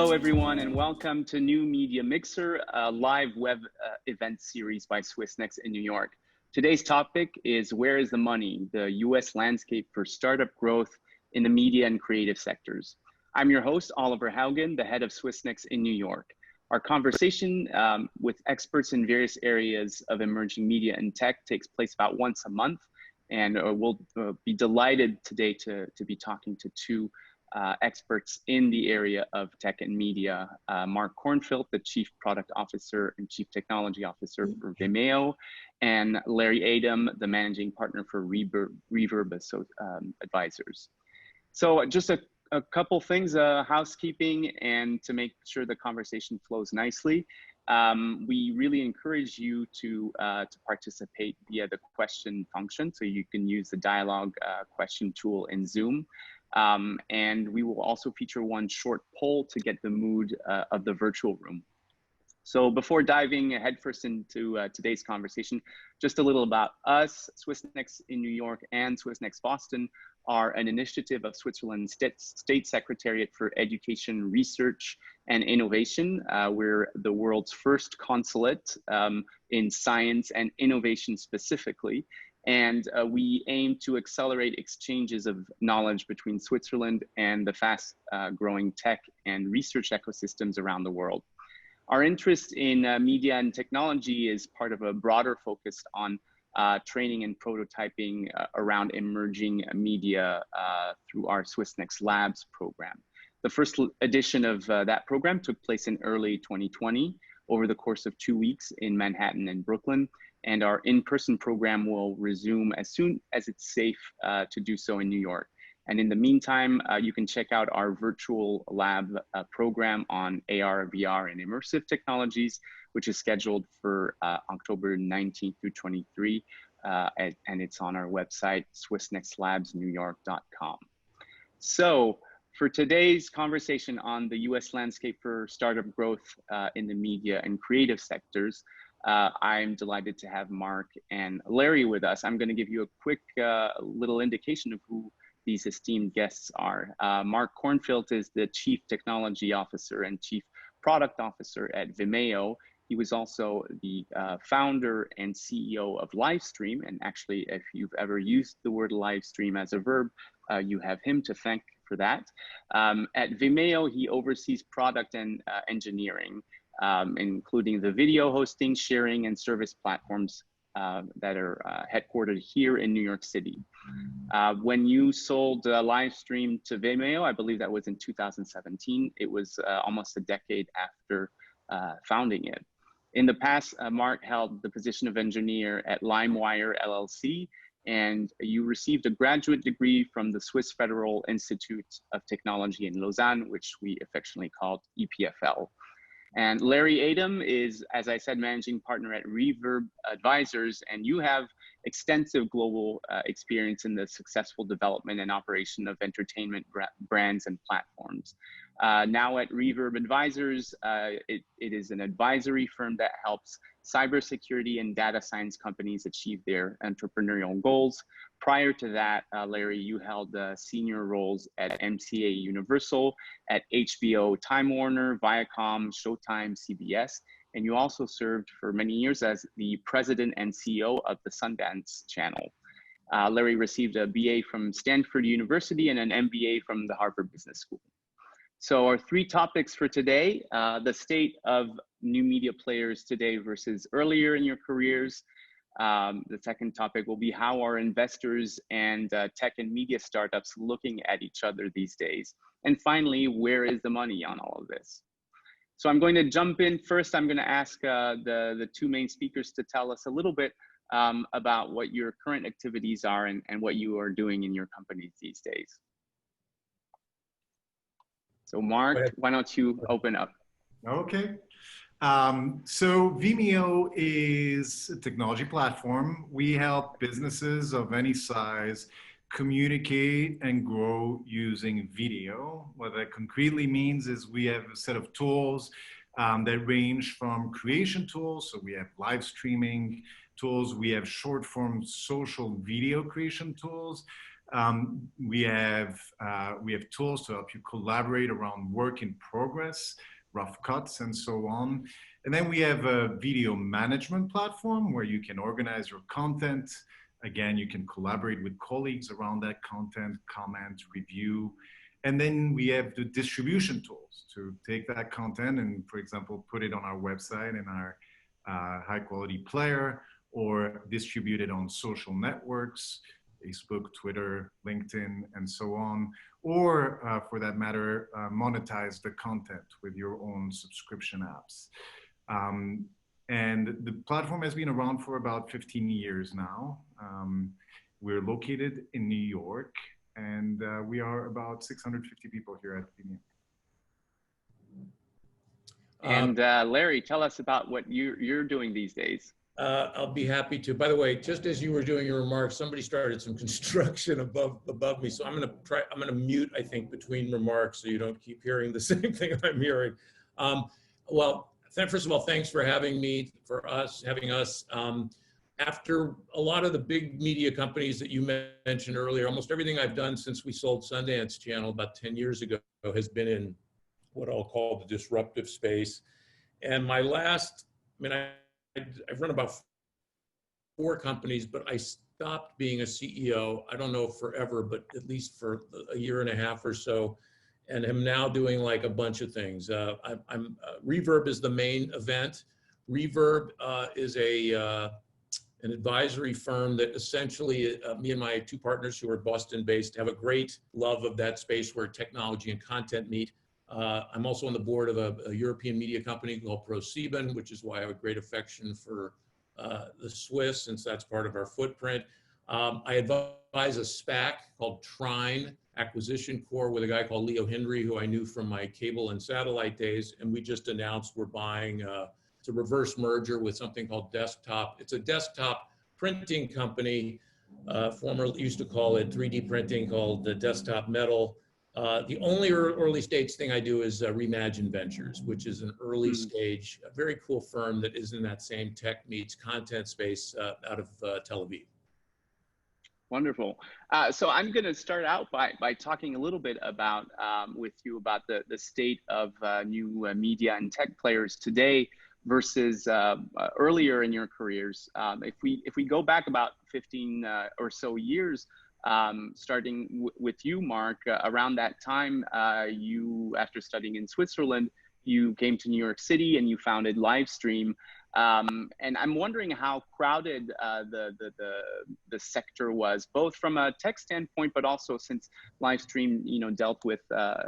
Hello, everyone, and welcome to New Media Mixer, a live web event series by Swissnex in New York. Today's topic is Where is the Money? The U.S. landscape for startup growth in the media and creative sectors. I'm your host, Oliver Haugen, the head of Swissnex in New York. Our conversation with experts in various areas of emerging media and tech takes place about once a month, and we'll be delighted today to be talking to two experts in the area of tech and media, Mark Kornfilt, the Chief Product Officer and Chief Technology Officer for Vimeo, and Larry Aidem, the Managing Partner for Reverb Advisors. So just a couple things, housekeeping, and to make sure the conversation flows nicely. We really encourage you to participate via the question function, so you can use the dialogue question tool in Zoom. And we will also feature one short poll to get the mood of the virtual room. So before diving headfirst into today's conversation, just a little about us. Swissnex in New York and Swissnex Boston are an initiative of Switzerland's State Secretariat for Education, Research, and Innovation. We're the world's first consulate in science and innovation specifically. And we aim to accelerate exchanges of knowledge between Switzerland and the fast growing tech and research ecosystems around the world. Our interest in media and technology is part of a broader focus on training and prototyping around emerging media through our Swissnex Labs program. The first edition of that program took place in early 2020 over the course of 2 weeks in Manhattan and Brooklyn. And our in-person program will resume as soon as it's safe to do so in New York. And in the meantime, you can check out our virtual lab program on AR, VR, and immersive technologies, which is scheduled for October 19th through 23, and it's on our website, swissnexlabsnewyork.com. So for today's conversation on the US landscape for startup growth in the media and creative sectors, I'm delighted to have Mark and Larry with us. I'm going to give you a quick little indication of who these esteemed guests are. Mark Kornfilt is the Chief Technology Officer and Chief Product Officer at Vimeo. He was also the founder and CEO of Livestream. And actually, if you've ever used the word livestream as a verb, you have him to thank for that. At Vimeo, he oversees product and engineering, including the video hosting, sharing, and service platforms that are headquartered here in New York City. When you sold Livestream to Vimeo, I believe that was in 2017, it was almost a decade after founding it. In the past, Mark held the position of engineer at LimeWire LLC, and you received a graduate degree from the Swiss Federal Institute of Technology in Lausanne, which we affectionately called EPFL. And Larry Aidem is, as I said, managing partner at Reverb Advisors, and you have extensive global experience in the successful development and operation of entertainment brands and platforms. Now at Reverb Advisors, it is an advisory firm that helps cybersecurity and data science companies achieve their entrepreneurial goals. Prior to that, Larry, you held senior roles at MCA Universal, at HBO Time Warner, Viacom, Showtime, CBS, and you also served for many years as the president and CEO of the Sundance Channel. Larry received a BA from Stanford University and an MBA from the Harvard Business School. So our three topics for today, the state of new media players today versus earlier in your careers. The second topic will be how are investors and tech and media startups looking at each other these days? And finally, where is the money on all of this? So I'm going to jump in first. I'm going to ask the two main speakers to tell us a little bit about what your current activities are and what you are doing in your companies these days. So Mark, why don't you open up? Okay. So Vimeo is a technology platform. We help businesses of any size communicate and grow using video. What that concretely means is we have a set of tools that range from creation tools. So we have live streaming tools. We have short form social video creation tools. We have tools to help you collaborate around work in progress, rough cuts, and so on. And then we have a video management platform where you can organize your content. Again, you can collaborate with colleagues around that content, comment, review. And then we have the distribution tools to take that content and, for example, put it on our website in our high quality player, or distribute it on social networks, Facebook, Twitter, LinkedIn, and so on. Or for that matter, monetize the content with your own subscription apps. And the platform has been around for about 15 years now. We're located in New York, and we are about 650 people here at Vimeo. And Larry, tell us about what you're doing these days. I'll be happy to. By the way, just as you were doing your remarks, somebody started some construction above me. So I'm going to mute, I think, between remarks so you don't keep hearing the same thing I'm hearing. Well, first of all, thanks for having us. After a lot of the big media companies that you mentioned earlier, almost everything I've done since we sold Sundance Channel about 10 years ago has been in what I'll call the disruptive space. And my last, I've run about 4 companies, but I stopped being a CEO. I don't know forever, but at least for a year and a half or so, and am now doing like a bunch of things. Reverb is the main event. Reverb is an advisory firm that essentially me and my 2 partners who are Boston-based have a great love of that space where technology and content meet. I'm also on the board of a European media company called ProSieben, which is why I have a great affection for the Swiss, since that's part of our footprint. I advise a SPAC called Trine Acquisition Corps with a guy called Leo Henry, who I knew from my cable and satellite days. And we just announced we're buying, it's a reverse merger with something called Desktop. It's a desktop printing company, formerly used to call it 3D printing, called the Desktop Metal. The only early stage thing I do is Reimagine Ventures, which is an early stage, a very cool firm that is in that same tech meets content space out of Tel Aviv. Wonderful. So I'm going to start out by talking a little bit about with you about the state of new media and tech players today versus earlier in your careers. If we go back about 15 or so years, starting with you, Mark, around that time, you, after studying in Switzerland, you came to New York City and you founded Livestream. And I'm wondering how crowded the sector was, both from a tech standpoint, but also since Livestream, dealt with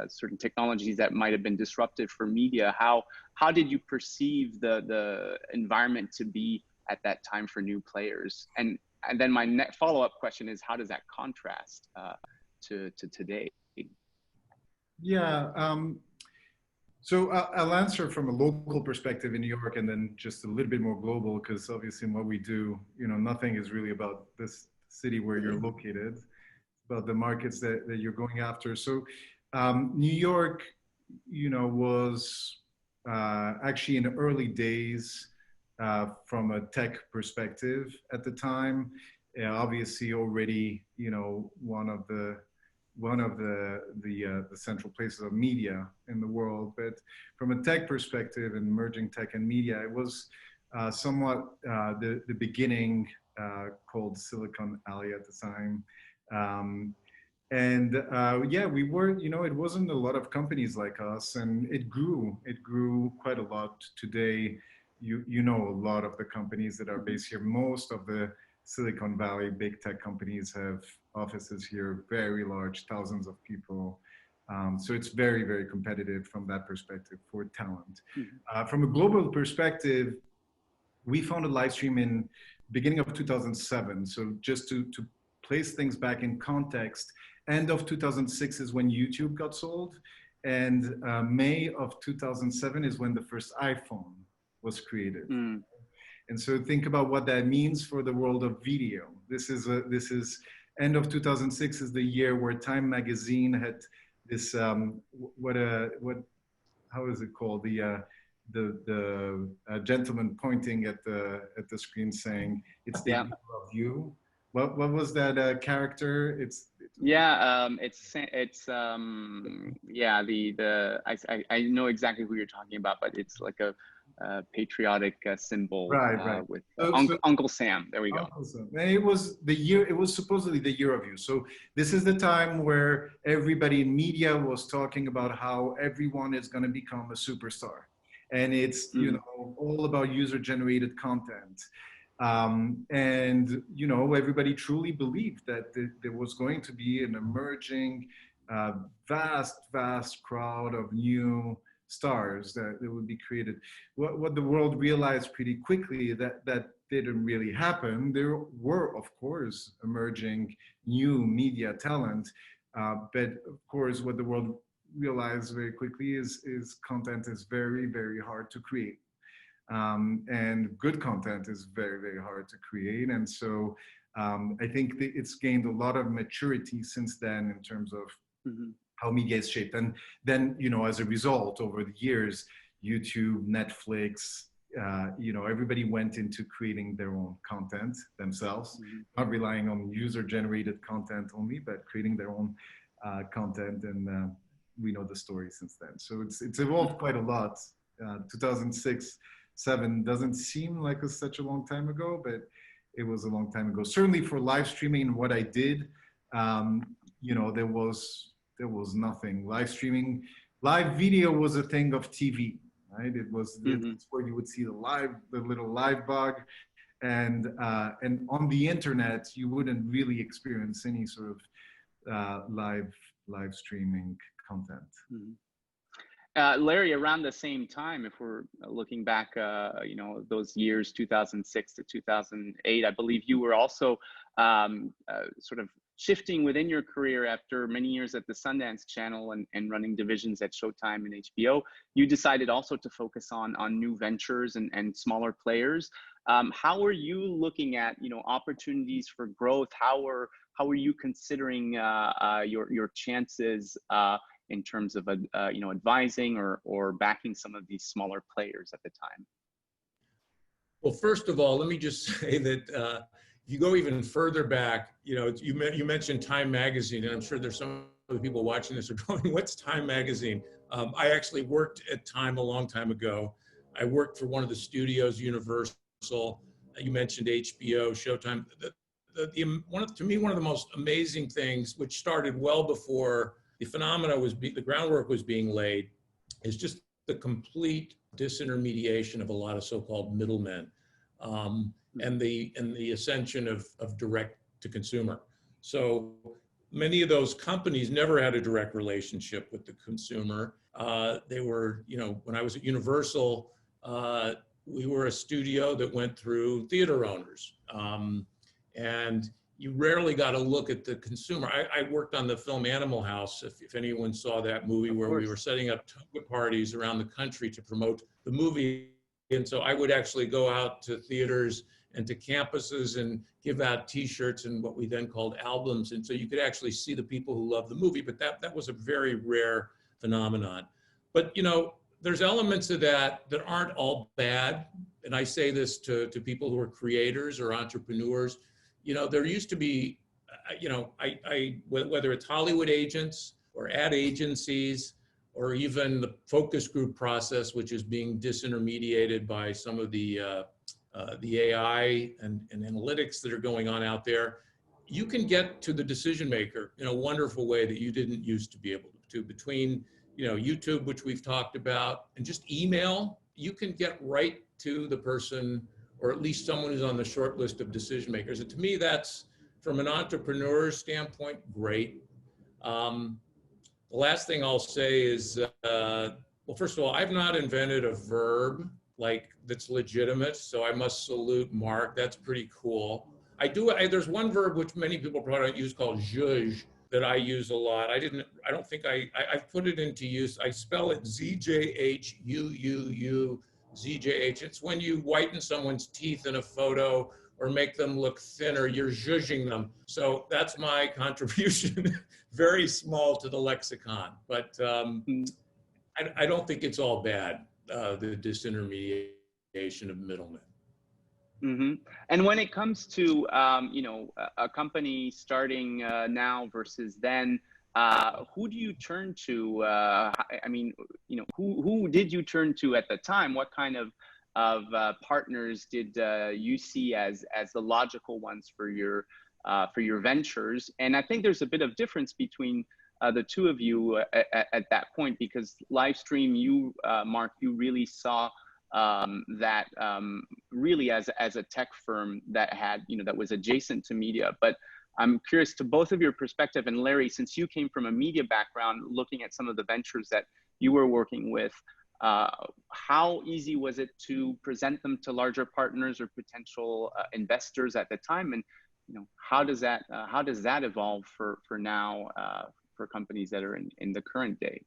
certain technologies that might have been disruptive for media. How did you perceive the environment to be at that time for new players? And then my next follow-up question is, how does that contrast to today? Yeah. So I'll answer from a local perspective in New York, and then just a little bit more global, because obviously in what we do, nothing is really about this city where you're located, about the markets that you're going after. So New York, was actually in the early days from a tech perspective at the time. Obviously already, one of the central places of media in the world. But from a tech perspective, and merging tech and media, it was somewhat the beginning, called Silicon Alley at the time. Yeah, we were, it wasn't a lot of companies like us, and it grew quite a lot. Today, a lot of the companies that are based here. Most of the Silicon Valley big tech companies have offices here, very large, thousands of people. So it's very, very competitive from that perspective for talent. From a global perspective, we founded Livestream in beginning of 2007. So just to place things back in context, end of 2006 is when YouTube got sold. And May of 2007 is when the first iPhone was created. And so think about what that means for the world of video. This is end of 2006 is the year where Time magazine had this how is it called, the gentleman pointing at the screen saying, "It's the year of you." What was that character? It's Yeah, yeah, I know exactly who you're talking about, but it's like a patriotic symbol Right, right. with So Uncle Sam. There we go. awesome. And it was the year, it was supposedly the year of you. So this is the time where everybody in media was talking about how everyone is going to become a superstar. And it's, you Mm, know, all about user generated content. And, you know, everybody truly believed that there was going to be an emerging, vast crowd of new stars that would be created. What the world realized pretty quickly that didn't really happen. There were, of course, emerging new media talent, but of course, what the world realized very quickly is content is very hard to create, and good content is very hard to create, and so I think that it's gained a lot of maturity since then in terms of mhm, how media is shaped. And then, you know, as a result, over the years, YouTube, Netflix, you know, everybody went into creating their own content themselves, mhm. not relying on user-generated content only, but creating their own content. And we know the story since then. So it's evolved quite a lot. 2006, 7 doesn't seem like such a long time ago, but it was a long time ago. Certainly for live streaming and what I did, you know, there was nothing. Live streaming, live video was a thing of TV, right? Mhm. It's where you would see the little live bug, and on the internet you wouldn't really experience any sort of live streaming content. Mhm. Larry, around the same time, if we're looking back, you know, those years, 2006 to 2008, I believe you were also sort of shifting within your career after many years at the Sundance Channel and running divisions at Showtime and HBO. You decided also to focus on new ventures and smaller players. How are you looking at, you know, opportunities for growth? How are you considering your chances in terms of you know, advising or backing some of these smaller players at the time? Well, first of all, let me just say that if you go even further back, you know, you mentioned Time Magazine, and I'm sure there's some of the people watching this are going, "What's Time Magazine?" I actually worked at Time a long time ago. I worked for one of the studios, Universal. You mentioned HBO, Showtime. To me, one of the most amazing things, which started well before the the groundwork was being laid, is just the complete disintermediation of a lot of so-called middlemen, and the ascension of direct to consumer. So many of those companies never had a direct relationship with the consumer. They were, you know, when I was at Universal, we were a studio that went through theater owners, and you rarely got to look at the consumer. I worked on the film Animal House, if anyone saw that movie, Of where we course. were setting up toga parties around the country to promote the movie. And so I would actually go out to theaters and to campuses and give out T-shirts and what we then called albums. And so you could actually see the people who loved the movie, but that was a very rare phenomenon. But, you know, there's elements of that aren't all bad. And I say this to people who are creators or entrepreneurs. You know, there used to be, you know, whether it's Hollywood agents or ad agencies or even the focus group process, which is being disintermediated by some of the AI and analytics that are going on out there, you can get to the decision maker in a wonderful way that you didn't used to be able to. Between, you know, YouTube, which we've talked about, and just email, you can get right to the person, or at least someone who's on the short list of decision makers. And to me, that's, from an entrepreneur's standpoint, great. The last thing I'll say is, well, first of all, I've not invented a verb like that's legitimate, so I must salute Mark. That's pretty cool. There's one verb which many people probably don't use called zhuzh that I use a lot. I've put it into use. I spell it ZJHUUU. ZJH. It's when you whiten someone's teeth in a photo or make them look thinner, you're zhuzhing them. So that's my contribution, very small to the lexicon, but I don't think it's all bad, the disintermediation of middlemen. Mm-hmm. And when it comes to, you know, a company starting now versus then, who do you turn to? I mean, you know, who did you turn to at the time? What kind of partners did you see as the logical ones for your ventures? And I think there's a bit of difference between the two of you at that point, because Livestream, you, Mark, you really saw that really as a tech firm that had, you know, that was adjacent to media. But I'm curious to both of your perspective, and Larry, since you came from a media background, looking at some of the ventures that you were working with, how easy was it to present them to larger partners or potential investors at the time? And, you know, how does that evolve for now for companies that are in the current day?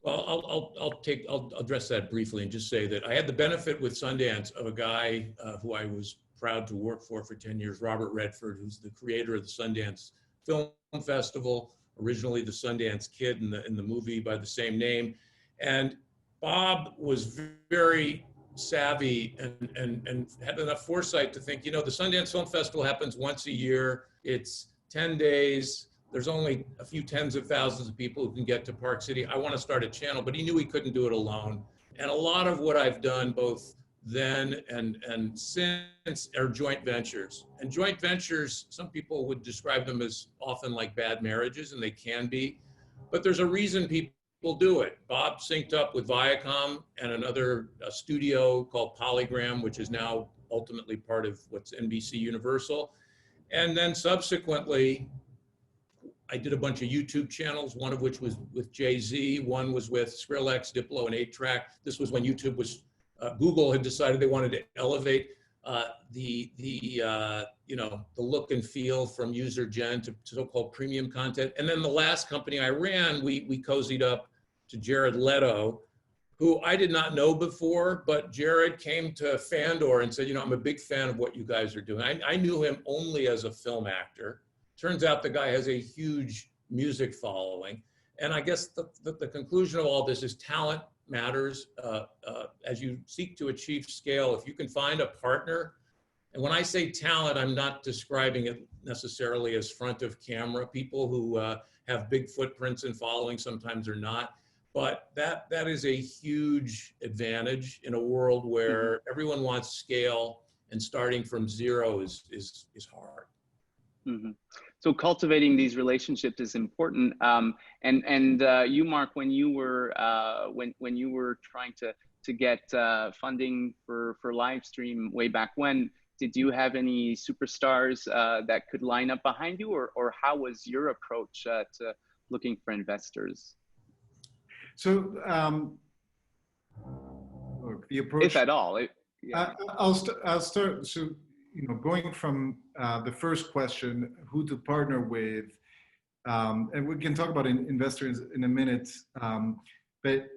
Well, I'll address that briefly and just say that I had the benefit with Sundance of a guy who I was proud to work for 10 years, Robert Redford, who's the creator of the Sundance Film Festival, originally the Sundance Kid in the movie by the same name. And Bob was very savvy and had enough foresight to think, you know, the Sundance Film Festival happens once a year. It's 10 days. There's only a few tens of thousands of people who can get to Park City. I want to start a channel, but he knew he couldn't do it alone. And a lot of what I've done both then and since are joint ventures. And joint ventures, some people would describe them as often like bad marriages, and they can be, but there's a reason people do it. Bob synced up with Viacom and another studio called Polygram, which is now ultimately part of what's NBC Universal. And then subsequently, I did a bunch of YouTube channels, one of which was with Jay-Z, one was with Skrillex, Diplo, and 8-Track. This was when YouTube was, Google had decided they wanted to elevate you know, the look and feel from user gen to so-called premium content. And then the last company I ran, we cozied up to Jared Leto, who I did not know before, but Jared came to Fandor and said, you know, I'm a big fan of what you guys are doing. I knew him only as a film actor. Turns out the guy has a huge music following. And I guess the conclusion of all this is talent matters. As you seek to achieve scale, if you can find a partner, and when I say talent, I'm not describing it necessarily as front of camera. People who have big footprints and following sometimes are not. But that is a huge advantage in a world where everyone wants scale, and starting from zero is hard. Mm-hmm. So cultivating these relationships is important. And you, Mark, when you were trying to get funding for Livestream way back when, did you have any superstars that could line up behind you, or how was your approach to looking for investors? So look, the approach, if at all, yeah. I'll start. So, you know, going from the first question, who to partner with, and we can talk about investors in a minute, but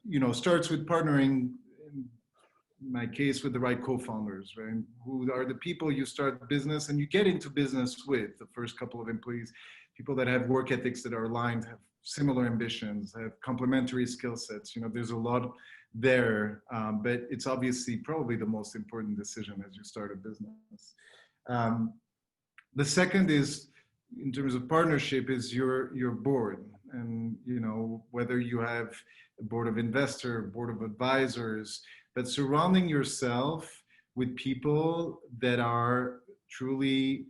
you know, starts with partnering, in my case, with the right co-founders, right? Who are the people you start business and you get into business with, the first couple of employees, people that have work ethics that are aligned, have similar ambitions, have complementary skill sets. You know, there's a lot there, but it's obviously probably the most important decision as you start a business. The second is, in terms of partnership, is your board, and you know, whether you have a board of investor, board of advisors, but surrounding yourself with people that are truly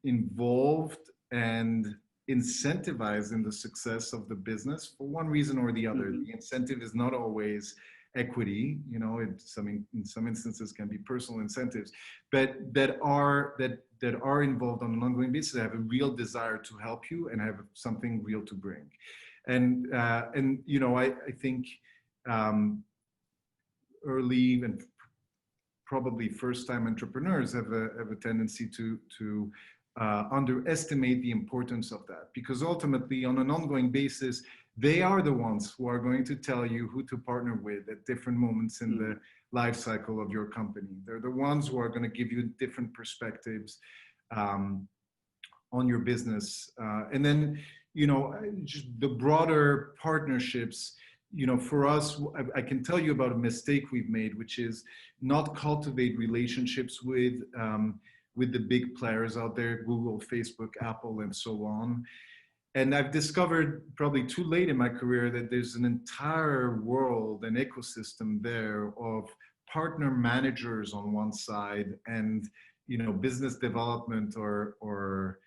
involved and incentivized in the success of the business for one reason or the other. The incentive is not always equity, you know, in some instances can be personal incentives, but that are involved on an ongoing basis, have a real desire to help you and have something real to bring. And you know, I think early and probably first-time entrepreneurs have a tendency to underestimate the importance of that, because ultimately on an ongoing basis, they are the ones who are going to tell you who to partner with at different moments in the life cycle of your company. They're the ones who are going to give you different perspectives on your business. And then, you know, just the broader partnerships, you know, for us, I can tell you about a mistake we've made, which is not cultivate relationships with the big players out there, Google, Facebook, Apple, and so on. And I've discovered probably too late in my career that there's an entire world, an ecosystem there of partner managers on one side and, you know, business development or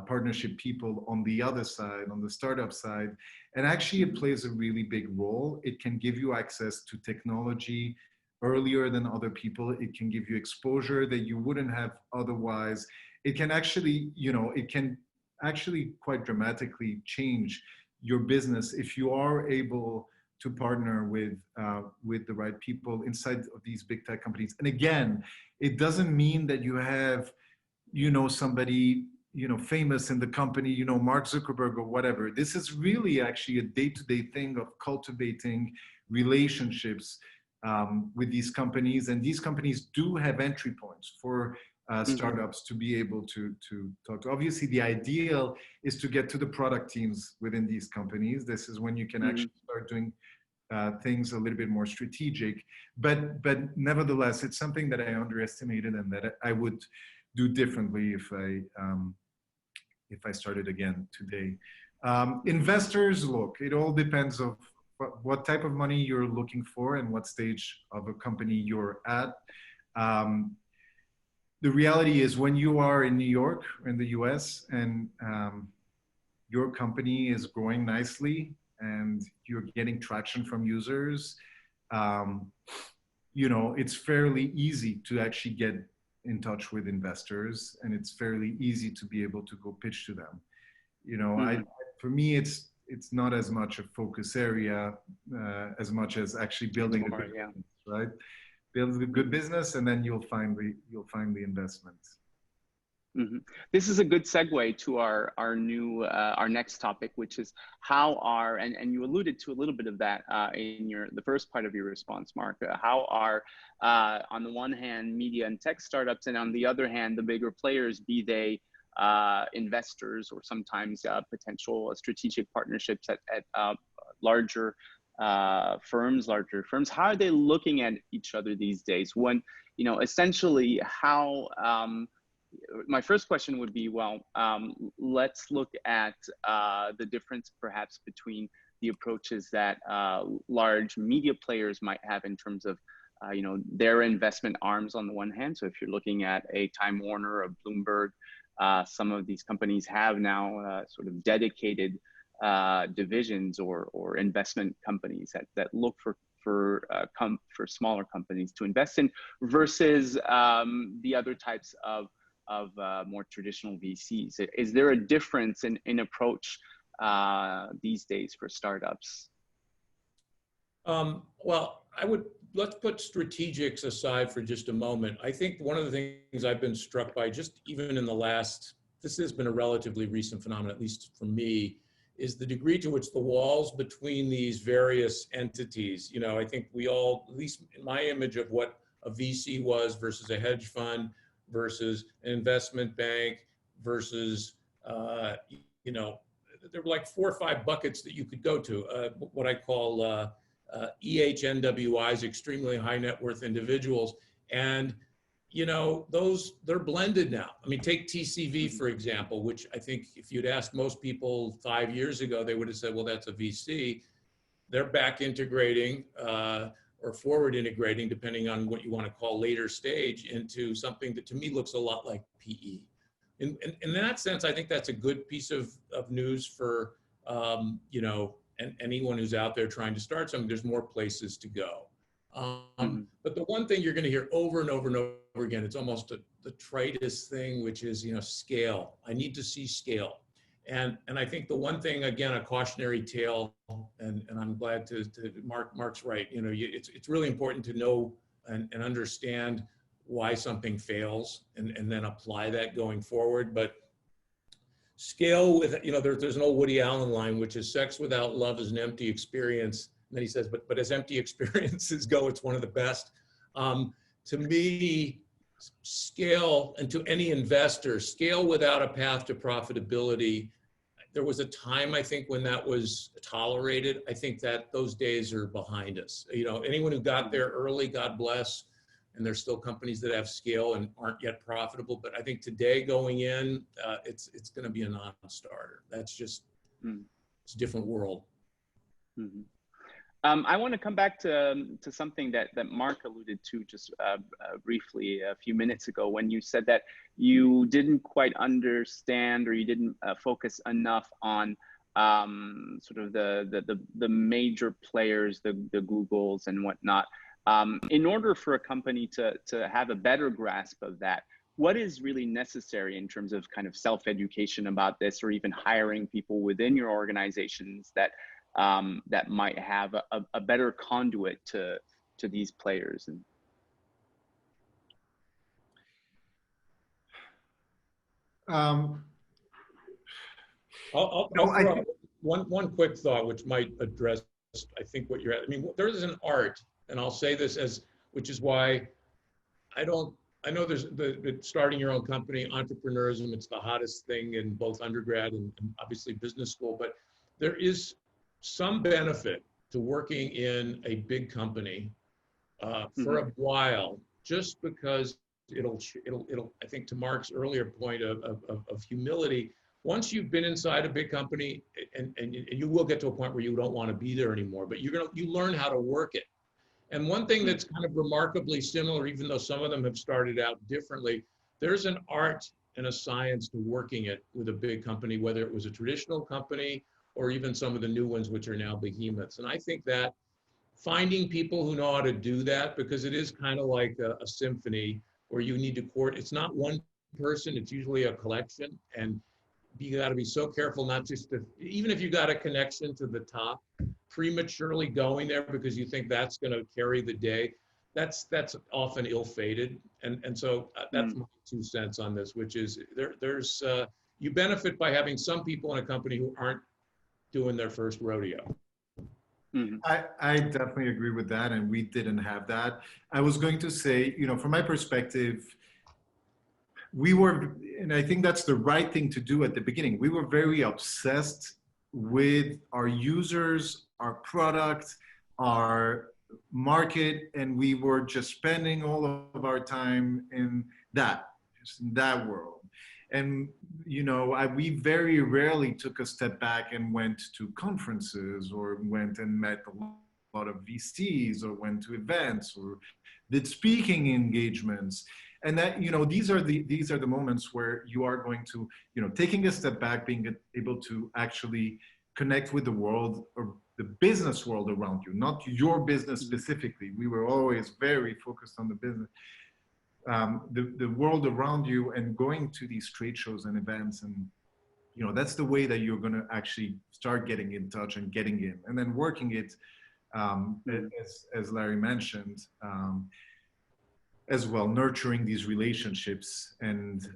partnership people on the other side, on the startup side. And actually it plays a really big role. It can give you access to technology earlier than other people. It can give you exposure that you wouldn't have otherwise. It can actually, you know, it can actually quite dramatically change your business if you are able to partner with the right people inside of these big tech companies. And again, it doesn't mean that you have, you know, somebody, you know, famous in the company, you know, Mark Zuckerberg or whatever. This is really actually a day-to-day thing of cultivating relationships with these companies. And these companies do have entry points for startups to be able to talk to. Obviously, the ideal is to get to the product teams within these companies. This is when you can actually start doing things a little bit more strategic. But nevertheless, it's something that I underestimated and that I would do differently if I started again today. Investors, look, it all depends of what type of money you're looking for and what stage of a company you're at. The reality is when you are in New York or in the US and your company is growing nicely and you're getting traction from users, you know, it's fairly easy to actually get in touch with investors, and it's fairly easy to be able to go pitch to them. You know, for me, it's not as much a focus area as much as actually building a good business, right? Build a good business, and then you'll find the investments. This is a good segue to our next topic, which is how are, and you alluded to a little bit of that in the first part of your response, Mark. How are on the one hand media and tech startups, and on the other hand the bigger players, be they investors or sometimes potential strategic partnerships at larger firms, how are they looking at each other these days? When, you know, essentially how, my first question would be, well, let's look at the difference perhaps between the approaches that large media players might have in terms of, you know, their investment arms on the one hand. So if you're looking at a Time Warner, a Bloomberg, some of these companies have now sort of dedicated divisions or investment companies that look for smaller companies to invest in, versus the other types of more traditional VCs. Is there a difference in approach these days for startups? Well, let's put strategics aside for just a moment. I think one of the things I've been struck by, just even in the last, this has been a relatively recent phenomenon, at least for me, is the degree to which the walls between these various entities, you know, I think we all, at least in my image of what a VC was versus a hedge fund versus an investment bank versus, you know, there were like 4 or 5 buckets that you could go to, what I call EHNWIs, extremely high net worth individuals. And, you know, they're blended now. I mean, take TCV, for example, which I think if you'd asked most people 5 years ago, they would have said, well, that's a VC. They're back integrating or forward integrating, depending on what you want to call later stage, into something that to me looks a lot like PE. In that sense, I think that's a good piece of news for, you know, and anyone who's out there trying to start something. There's more places to go. But the one thing you're going to hear over and over and over again, it's almost the tritest thing, which is, you know, scale. I need to see scale. And I think the one thing, again, a cautionary tale, and I'm glad to Mark's right. You know, it's really important to know and understand why something fails and then apply that going forward. But scale with, you know, there's an old Woody Allen line, which is sex without love is an empty experience. And then he says, but as empty experiences go, it's one of the best. To me, scale, and to any investor, scale without a path to profitability, there was a time, I think, when that was tolerated. I think that those days are behind us. You know, anyone who got there early, God bless. And there's still companies that have scale and aren't yet profitable. But I think today going in, it's going to be a non-starter. That's just, it's a different world. Mm-hmm. I want to come back to something that Mark alluded to just briefly a few minutes ago, when you said that you didn't quite understand, or you didn't focus enough on sort of the major players, the Googles and whatnot. In order for a company to have a better grasp of that, what is really necessary in terms of kind of self-education about this, or even hiring people within your organizations that that might have a better conduit to these players? And I'll throw out one quick thought, which might address, I think, what you're at. I mean, there is an art, and I'll say this which is why I know there's starting your own company, entrepreneurism, it's the hottest thing in both undergrad and obviously business school, but there is some benefit to working in a big company for a while, just because it'll, I think, to Mark's earlier point of humility, once you've been inside a big company, and you will get to a point where you don't want to be there anymore, but you learn how to work it. And one thing that's kind of remarkably similar, even though some of them have started out differently, there's an art and a science to working it with a big company, whether it was a traditional company or even some of the new ones, which are now behemoths. And I think that finding people who know how to do that, because it is kind of like a symphony where you need to coordinate. It's not one person, it's usually a collection. And you got to be so careful not just to, even if you got a connection to the top, prematurely going there because you think that's going to carry the day, that's often ill-fated. And so that's my 2 cents on this, which is there's you benefit by having some people in a company who aren't doing their first rodeo. I definitely agree with that, and we didn't have that. I was going to say, you know, from my perspective, we were, and I think that's the right thing to do at the beginning, we were very obsessed with our users, our product, our market, and we were just spending all of our time in that world. And, you know, we very rarely took a step back and went to conferences or went and met a lot of VCs or went to events or did speaking engagements. And that, you know, these are the moments where you are going to, you know, taking a step back, being able to actually connect with the world or the business world around you, not your business specifically. We were always very focused on the business. The world around you, and going to these trade shows and events, and you know, that's the way that you're going to actually start getting in touch and getting in, and then working it, as Larry mentioned, as well, nurturing these relationships and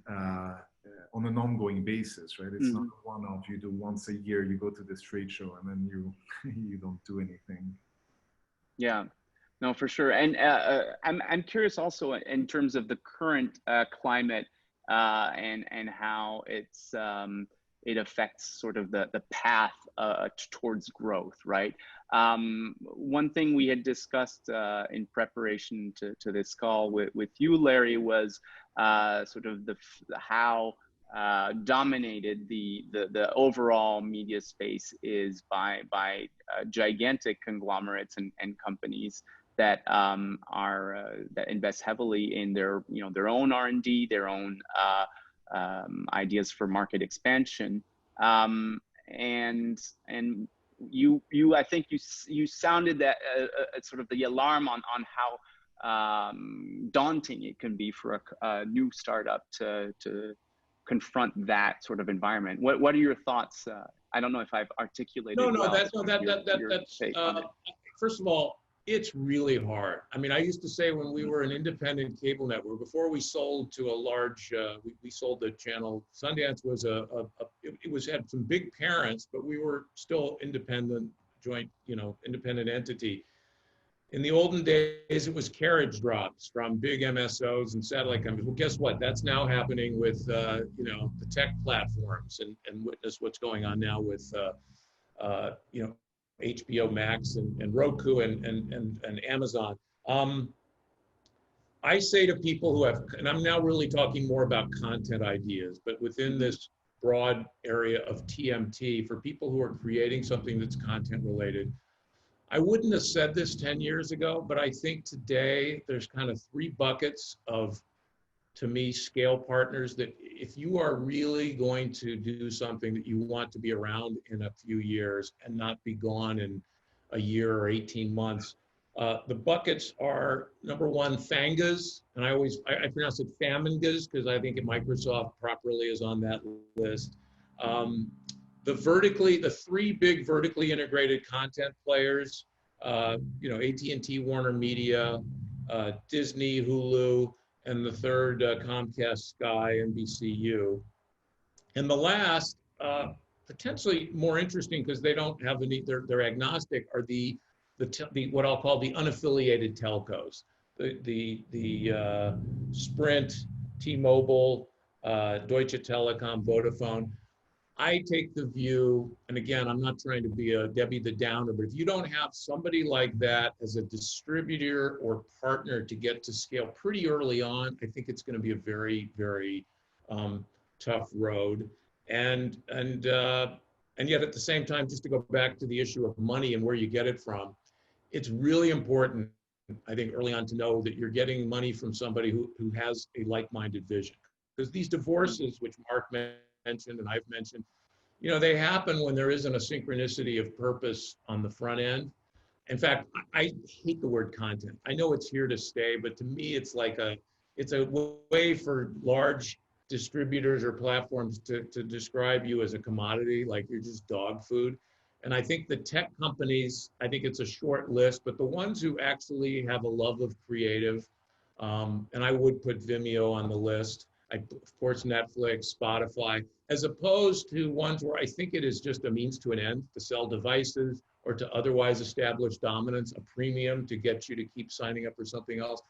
on an ongoing basis, right? It's not a one-off. You do once a year, you go to this trade show, and then you don't do anything. Yeah. No, for sure. And I'm curious also in terms of the current climate and how it affects sort of the path towards growth, right? One thing we had discussed in preparation to this call with you, Larry, was sort of how dominated the overall media space is by gigantic conglomerates and companies that that invest heavily in their own R&D, their own ideas for market expansion, and you I think you sounded that sort of the alarm on how daunting it can be for a new startup to confront that sort of environment. What are your thoughts? I don't know if I've articulated. That's first of all, it's really hard. I mean, I used to say when we were an independent cable network, before we sold to a large, we sold the channel, Sundance was had some big parents, but we were still independent, joint, independent entity. In the olden days, it was carriage drops from big MSOs and satellite companies. Well, guess what? That's now happening with you know, the tech platforms, and witness what's going on now with you know, HBO Max and Roku and Amazon. I say to people who have, and I'm now really talking more about content ideas, but within this broad area of TMT, for people who are creating something that's content related, I wouldn't have said this 10 years ago, but I think today there's kind of three buckets of, to me, scale partners that if you are really going to do something that you want to be around in a few years and not be gone in a year or 18 months, the buckets are, number one, Fangas, and I pronounce it Famingas because I think Microsoft properly is on that list. The three big vertically integrated content players, you know, AT&T, Warner Media, Disney, Hulu, and the third, Comcast, Sky, NBCU. And the last, potentially more interesting because they don't have the need, they're agnostic, are the what I'll call the unaffiliated telcos, the Sprint, T-Mobile, Deutsche Telekom, Vodafone. I take the view, and again, I'm not trying to be a Debbie the Downer, but if you don't have somebody like that as a distributor or partner to get to scale pretty early on, I think it's going to be a very, very tough road. And yet at the same time, just to go back to the issue of money and where you get it from, it's really important, I think, early on to know that you're getting money from somebody who has a like-minded vision. Because these divorces, which Mark mentioned and I've mentioned, you know, they happen when there isn't a synchronicity of purpose on the front end. In fact, I hate the word content. I know it's here to stay, but to me, it's like it's a way for large distributors or platforms to describe you as a commodity, like you're just dog food. And I think the tech companies, I think it's a short list, but the ones who actually have a love of creative, and I would put Vimeo on the list, of course, Netflix, Spotify, as opposed to ones where I think it is just a means to an end to sell devices or to otherwise establish dominance, a premium to get you to keep signing up for something else.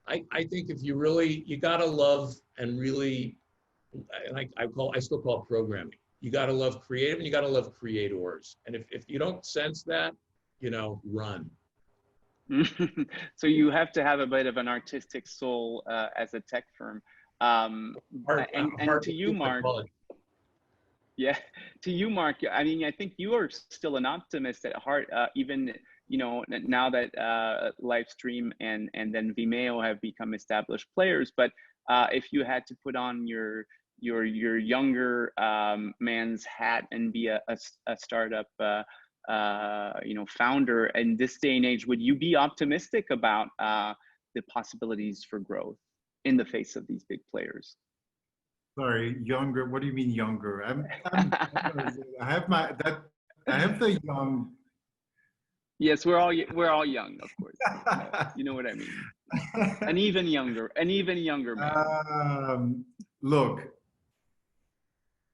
I think if you really, you gotta love and really, and I still call it programming. You gotta love creative and you gotta love creators. And if you don't sense that, you know, run. So you have to have a bit of an artistic soul as a tech firm. And to you, Mark, yeah, to you, Mark, I mean, I think you are still an optimist at heart, even, you know, now that Livestream and then Vimeo have become established players. But if you had to put on your younger man's hat and be a startup, you know, founder in this day and age, would you be optimistic about the possibilities for growth in the face of these big players? Sorry, younger. What do you mean younger? I have the young. Yes, we're all young, of course. You know what I mean. An even younger man. Look,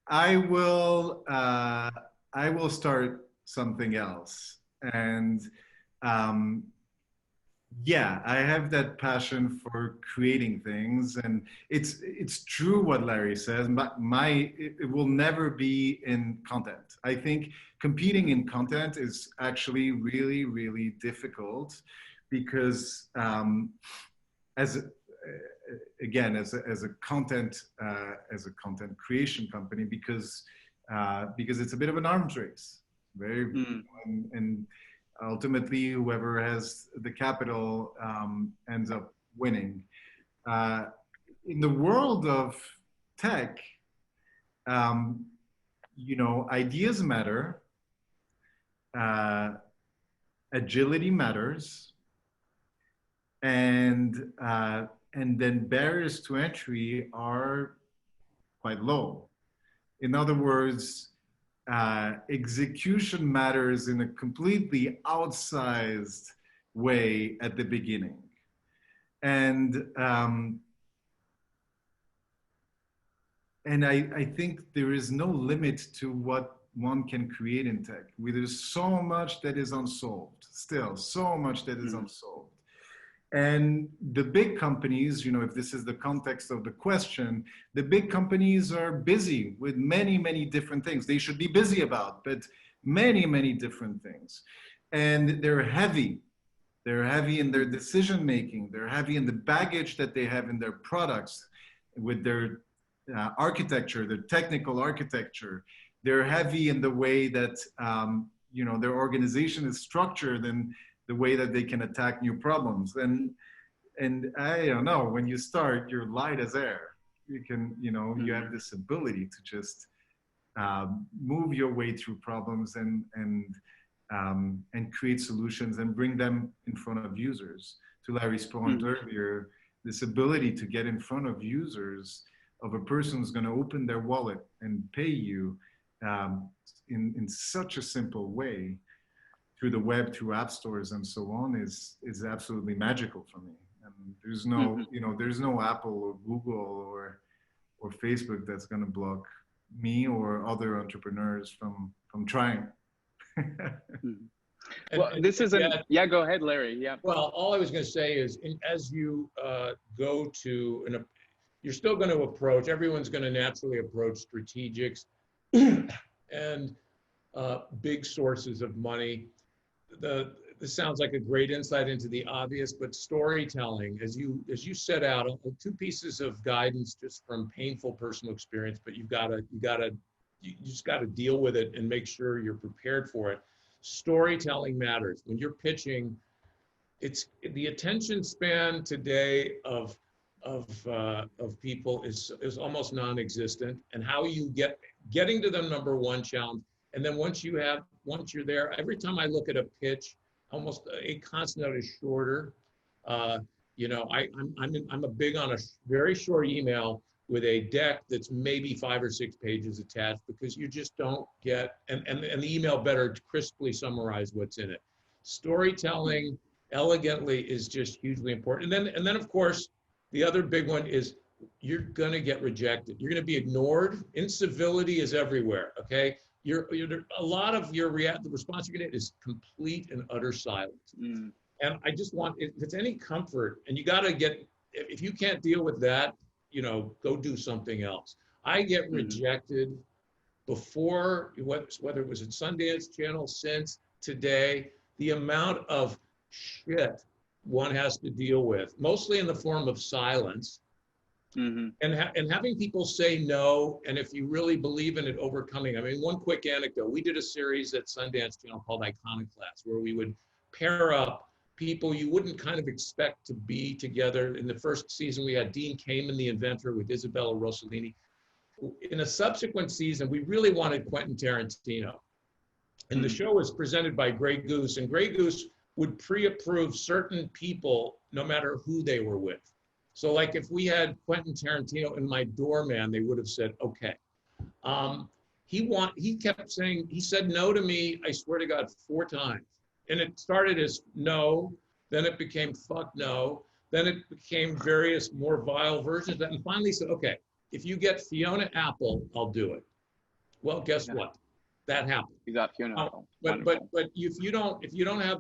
I will start something else, and yeah, I have that passion for creating things, and it's true what Larry says. But it will never be in content. I think competing in content is actually really, really difficult because as a content creation company, because it's a bit of an arms race, and ultimately whoever has the capital ends up winning. In the world of tech, you know, ideas matter, agility matters, and then barriers to entry are quite low. In other words, execution matters in a completely outsized way at the beginning. And I think there is no limit to what one can create in tech. There's so much that is unsolved, still, so much that is unsolved. And the big companies, you know, if this is the context of the question, the big companies are busy with many, many different things they should be busy about, but many, many different things. And they're heavy. They're heavy in their decision making. They're heavy in the baggage that they have in their products with their architecture, their technical architecture. They're heavy in the way that, you know, their organization is structured and the way that they can attack new problems. And I don't know, when you start, you're light as air. You can, you know, you have this ability to just move your way through problems and create solutions and bring them in front of users. To Larry's point earlier, this ability to get in front of users, of a person who's going to open their wallet and pay you in such a simple way, through the web, through app stores and so on, is absolutely magical for me. And there's no, you know, there's no Apple or Google or Facebook that's going to block me or other entrepreneurs from trying. Well, this is yeah, go ahead, Larry. Yeah. Well, all I was going to say is, as you go to you're still going to approach, everyone's going to naturally approach strategics and big sources of money. This sounds like a great insight into the obvious, but storytelling, as you set out, two pieces of guidance just from painful personal experience, but you just got to deal with it and make sure you're prepared for it. Storytelling matters. When you're pitching, it's the attention span today of people is almost non-existent, and how you getting to the number one challenge. And then once you're there, every time I look at a pitch, almost a constant note is shorter. You know, I'm a big on a very short email with a deck that's maybe 5 or 6 pages attached, because you just don't get, and the email better crisply summarize what's in it. Storytelling elegantly is just hugely important. And then of course, the other big one is you're gonna get rejected. You're gonna be ignored. Incivility is everywhere, okay? A lot of the response you're gonna get is complete and utter silence. And I just want, if it's any comfort, and you gotta get, if you can't deal with that, you know, go do something else. I get rejected before, whether it was at Sundance Channel, since today, the amount of shit one has to deal with, mostly in the form of silence. And having people say no, and if you really believe in it, overcoming. I mean, one quick anecdote, we did a series at Sundance Channel called Iconoclast, where we would pair up people you wouldn't kind of expect to be together. In the first season, we had Dean Kamen, the inventor, with Isabella Rossellini. In a subsequent season, we really wanted Quentin Tarantino. And the show was presented by Grey Goose, and Grey Goose would pre-approve certain people no matter who they were with. So like if we had Quentin Tarantino in my doorman, they would have said, okay. He kept saying, he said no to me, I swear to God, 4 times. And it started as no, then it became fuck no, then it became various more vile versions of that, and finally said, okay, if you get Fiona Apple, I'll do it. Well, guess what? That happened. You got Fiona Apple. But if you don't have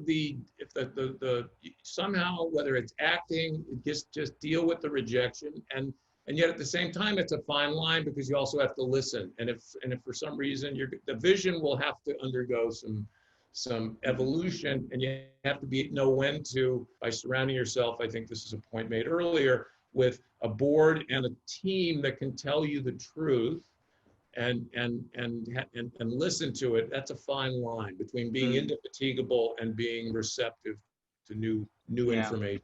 somehow, whether it's acting, just deal with the rejection, and yet at the same time it's a fine line, because you also have to listen. And if for some reason the vision will have to undergo some evolution, and you have to know when to, by surrounding yourself, I think this is a point made earlier, with a board and a team that can tell you the truth and listen to it. That's a fine line between being indefatigable and being receptive to new information.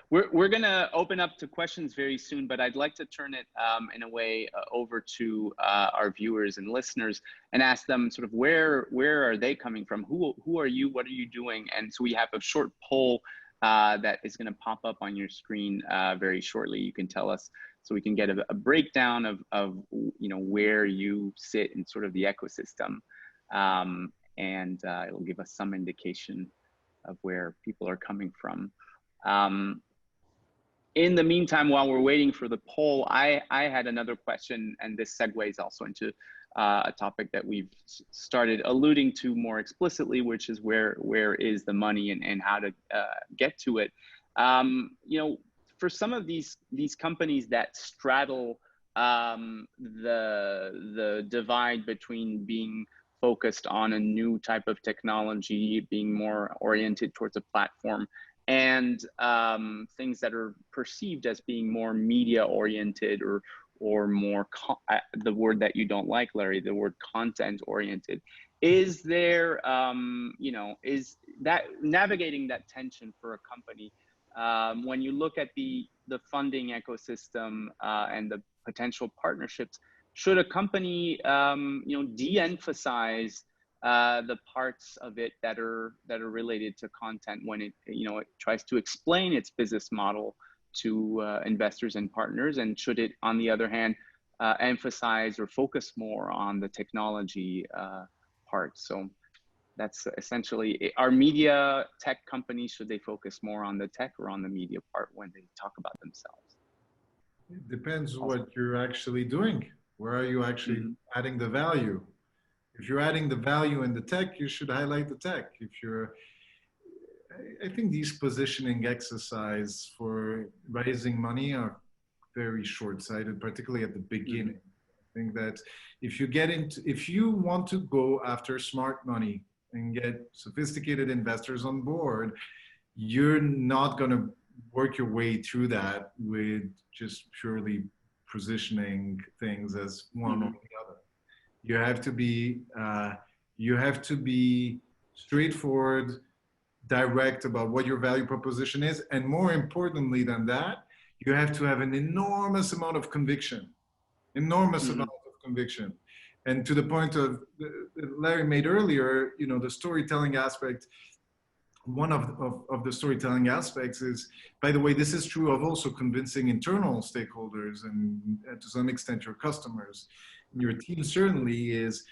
We're going to open up to questions very soon, but I'd like to turn it in a way over to our viewers and listeners and ask them sort of where are they coming from? Who are you? What are you doing? And so we have a short poll that is going to pop up on your screen very shortly. You can tell us so we can get a breakdown of you know, where you sit in sort of the ecosystem, and it'll give us some indication of where people are coming from. In the meantime, while we're waiting for the poll, I had another question, and this segues also into a topic that we've started alluding to more explicitly, which is where is the money and how to get to it. You know, for some of these companies that straddle the divide between being focused on a new type of technology, being more oriented towards a platform, and things that are perceived as being more media oriented or more the word that you don't like, Larry, the word content oriented. Is there, you know, is that navigating that tension for a company when you look at the funding ecosystem and the potential partnerships? Should a company, you know, de-emphasize the parts of it that are related to content when it, you know, it tries to explain its business model to investors and partners? And should it, on the other hand, emphasize or focus more on the technology part? So that's essentially, our media tech companies, should they focus more on the tech or on the media part when they talk about themselves? It depends what you're actually doing. Where are you actually adding the value? If you're adding the value in the tech, you should highlight the tech. If you're, I think these positioning exercise for raising money are very short-sighted, particularly at the beginning. I think that if you want to go after smart money and get sophisticated investors on board, you're not going to work your way through that with just purely positioning things as one or the other. You have to be straightforward, direct about what your value proposition is, and more importantly than that, you have to have an enormous amount of conviction, and to the point of Larry made earlier, you know, the storytelling aspect. One of the storytelling aspects is, by the way, this is true of also convincing internal stakeholders and to some extent your customers, and your team certainly, is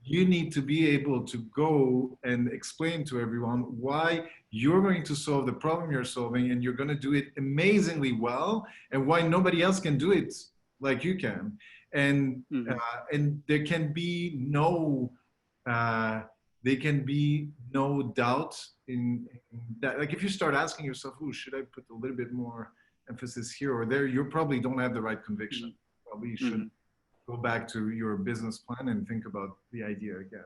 you need to be able to go and explain to everyone why you're going to solve the problem you're solving, and you're going to do it amazingly well, and why nobody else can do it like you can. And and there can be no doubt in that. Like if you start asking yourself, "Ooh, should I put a little bit more emphasis here or there?" You probably don't have the right conviction. Probably should go back to your business plan and think about the idea again.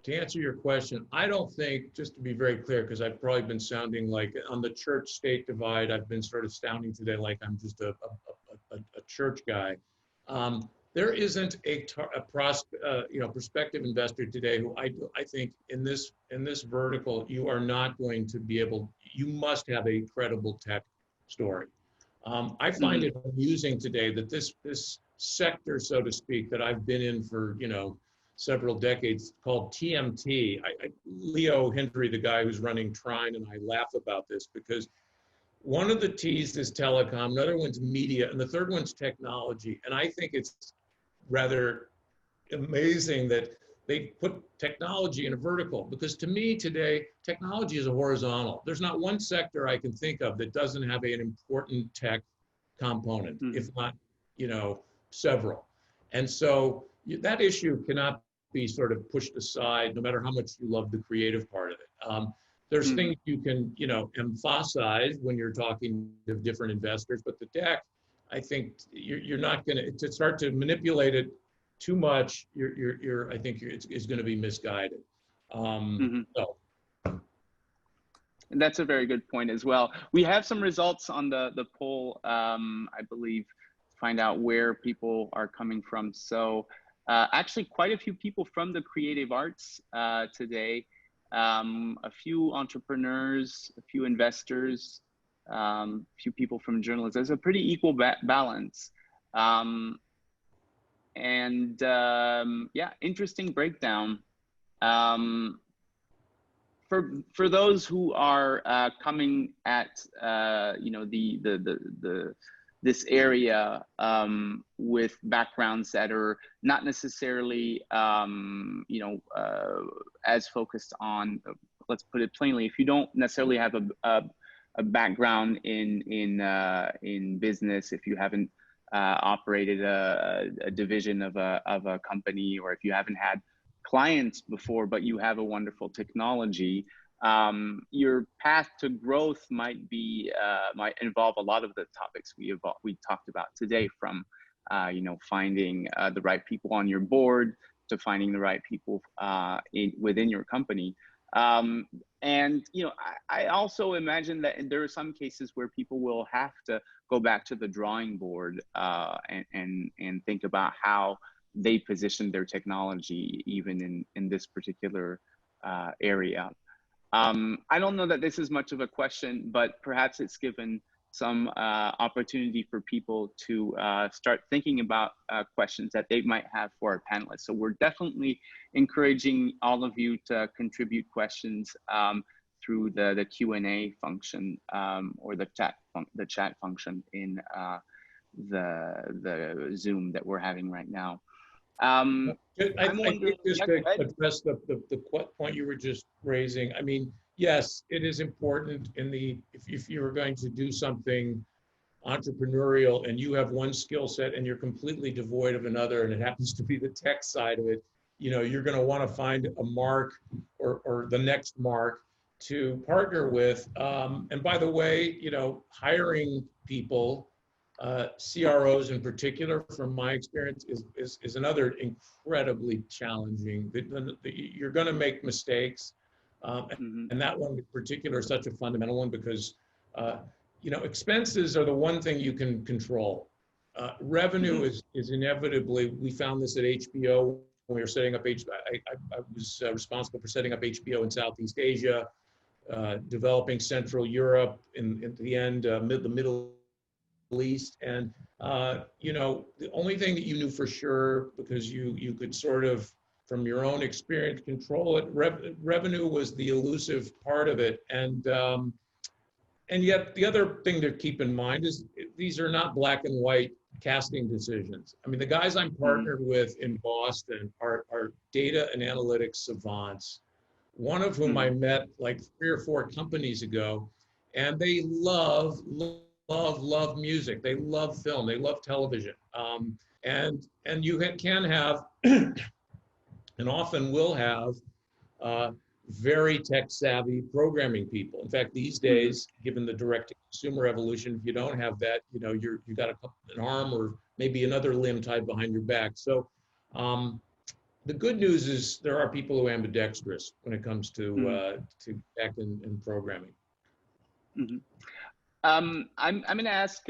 To answer your question, I don't think, just to be very clear, because I've probably been sounding like on the church-state divide, I've been sort of sounding today like I'm just a church guy. There isn't a prospective investor today who I think in this vertical, you are not going to be able, you must have a credible tech story. I find it amusing today that this sector, so to speak, that I've been in for, you know, several decades, called TMT. Leo Hendry, the guy who's running Trine, and I laugh about this because one of the T's is telecom, another one's media, and the third one's technology. And I think it's rather amazing that they put technology in a vertical, because to me today, technology is a horizontal. There's not one sector I can think of that doesn't have an important tech component, if not, you know, several. And so that issue cannot be sort of pushed aside, no matter how much you love the creative part of it. There's things you can, you know, emphasize when you're talking to different investors, but the tech, I think you're not going to start to manipulate it too much. I think it's going to be misguided. So. And that's a very good point as well. We have some results on the poll, I believe, to find out where people are coming from. So actually quite a few people from the creative arts today, a few entrepreneurs, a few investors, a few people from journalism. There's a pretty equal balance. Yeah, interesting breakdown. For those who are coming at you know, this area with backgrounds that are not necessarily you know, as focused on, let's put it plainly, if you don't necessarily have a background in business, if you haven't operated a division of a company, or if you haven't had clients before, but you have a wonderful technology, your path to growth might involve a lot of the topics we talked about today, from finding the right people on your board to finding the right people within your company. And I also imagine that there are some cases where people will have to go back to the drawing board and think about how they position their technology, even in this particular area. I don't know that this is much of a question, but perhaps it's given some opportunity for people to start thinking about questions that they might have for our panelists. So we're definitely encouraging all of you to contribute questions through the Q&A function or the chat function in the Zoom that we're having right now. I think just to address the point you were just raising, I mean, yes, it is important if you were going to do something entrepreneurial and you have one skill set and you're completely devoid of another, and it happens to be the tech side of it, you're going to want to find a Mark or the next Mark to partner with. And by the way, hiring people, CROs in particular, from my experience, is another incredibly challenging. You're going to make mistakes, and that one in particular is such a fundamental one because expenses are the one thing you can control. Revenue is inevitably. We found this at HBO when we were setting up HBO. I was responsible for setting up HBO in Southeast Asia, developing Central Europe, in the end, the Middle East, and the only thing that you knew for sure, because you could sort of, from your own experience, control it. Revenue was the elusive part of it, and yet the other thing to keep in mind is these are not black and white casting decisions. I mean, the guys I'm partnered with in Boston are data and analytics savants, one of whom I met like 3 or 4 companies ago, and they love music, they love film, they love television, and you can have and often will have very tech savvy programming people. In fact, these days, given the direct to consumer evolution, if you don't have that, you got an arm or maybe another limb tied behind your back. So the good news is there are people who are ambidextrous when it comes to tech and programming. I'm going to ask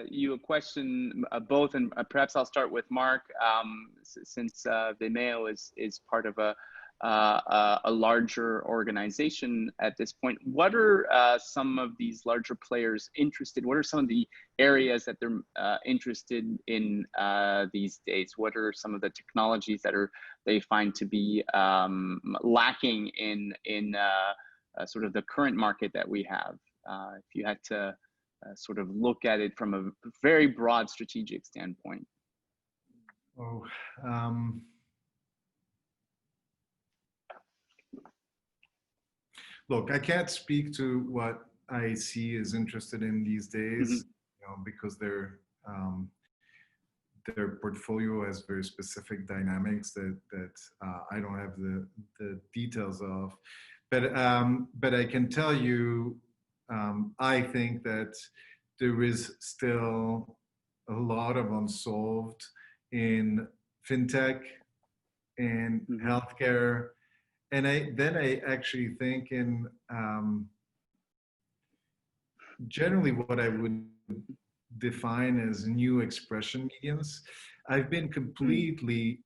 you a question, both, and perhaps I'll start with Mark, since Vimeo is part of a larger organization at this point. What are some of these larger players interested? What are some of the areas that they're interested in these days? What are some of the technologies that they find to be lacking in sort of the current market that we have? If you had to sort of look at it from a very broad strategic standpoint. Look, I can't speak to what IAC is interested in these days, because their portfolio has very specific dynamics that I don't have the details of. But I can tell you, I think that there is still a lot of unsolved in fintech and healthcare. And I actually think in generally what I would define as new expression mediums. I've been completely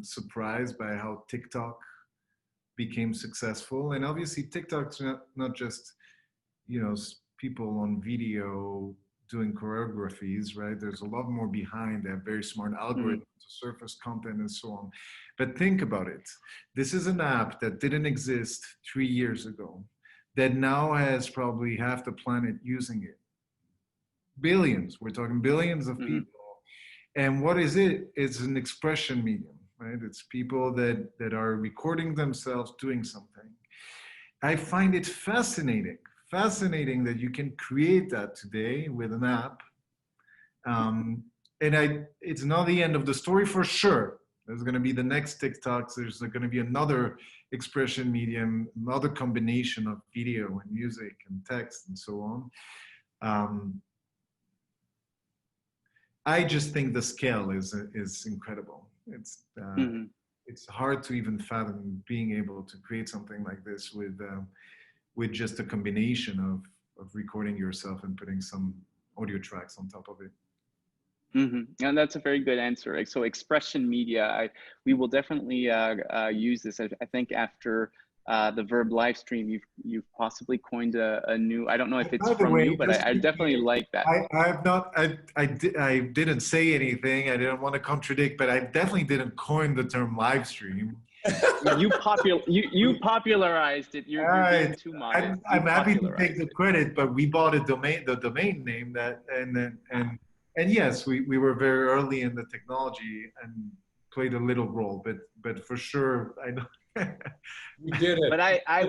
surprised by how TikTok became successful. And obviously TikTok's not just, people on video doing choreographies, right? There's a lot more behind. They have very smart algorithms to surface content and so on. But think about it. This is an app that didn't exist 3 years ago, that now has probably half the planet using it. Billions, we're talking billions of people. And what is it? It's an expression medium, right? It's people that are recording themselves doing something. I find it fascinating that you can create that today with an app And it's not the end of the story for sure. There's going to be the next TikToks. There's going to be another expression medium, another combination of video and music and text and so on. I just think the scale is incredible. It's hard to even fathom being able to create something like this with just a combination of recording yourself and putting some audio tracks on top of it. And that's a very good answer. Like, so expression media, we will definitely use this. I think after the Verb live stream, you've possibly coined a new. I don't know if it's from you, but I definitely like that. I didn't say anything. I didn't want to contradict, but I definitely didn't coin the term live stream. You popularized it. You're being too modest. I'm happy to take the credit, but we bought the domain name and yes, we were very early in the technology and played a little role, but for sure I know. We did it. But I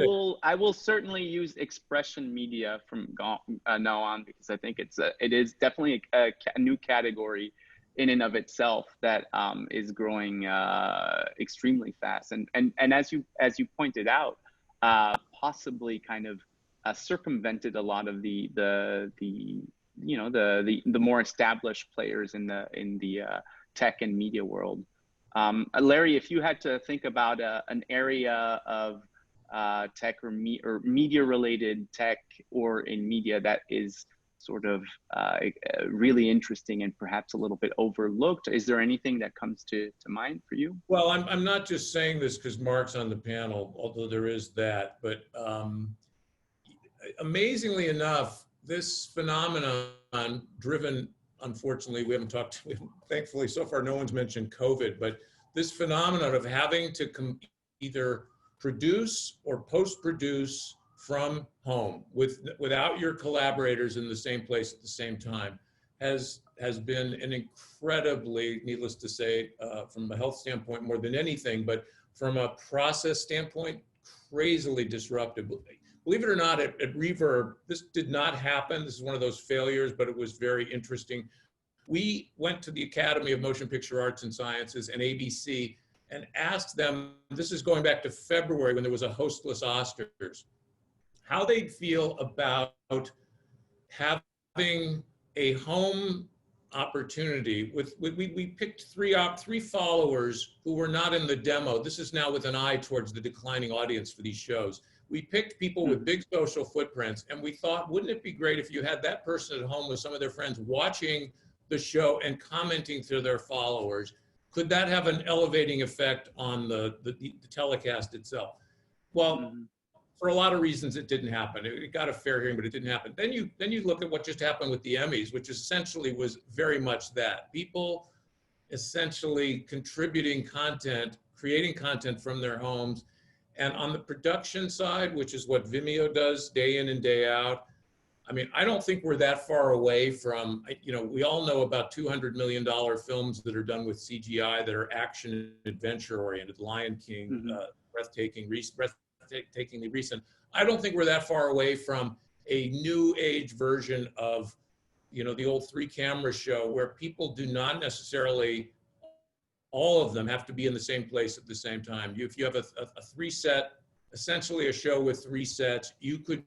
will certainly use expression media from now on, because I think it is definitely a new category in and of itself that is growing extremely fast, and as you pointed out, possibly kind of circumvented a lot of the more established players in the tech and media world. Larry, if you had to think about an area of tech or media related tech or in media that is sort of really interesting and perhaps a little bit overlooked, is there anything that comes to mind for you? Well, I'm not just saying this because Mark's on the panel, although there is that, but amazingly enough, this phenomenon driven, unfortunately, thankfully so far no one's mentioned COVID, but this phenomenon of having to either produce or post-produce from home without your collaborators in the same place at the same time has been an incredibly, needless to say, from a health standpoint more than anything, but from a process standpoint, crazily disruptive. Believe it or not, at Reverb, this did not happen. This is one of those failures, but it was very interesting. We went to the Academy of Motion Picture Arts and Sciences and ABC and asked them, this is going back to February when there was a hostless Oscars, how they'd feel about having a home opportunity we picked three followers who were not in the demo. This is now with an eye towards the declining audience for these shows. We picked people with big social footprints, and we thought, wouldn't it be great if you had that person at home with some of their friends watching the show and commenting to their followers? Could that have an elevating effect on the telecast itself? Well, for a lot of reasons, it didn't happen. It got a fair hearing, but it didn't happen. Then you look at what just happened with the Emmys, which essentially was very much that. People essentially contributing content, creating content from their homes. And on the production side, which is what Vimeo does day in and day out, I mean, I don't think we're that far away from, we all know about $200 million films that are done with CGI that are action and adventure oriented. Lion King, breathtakingly recent. I don't think we're that far away from a new age version of, the old 3-camera show where people do not necessarily, all of them have to be in the same place at the same time. If you have a 3-set, essentially a show with 3 sets, you could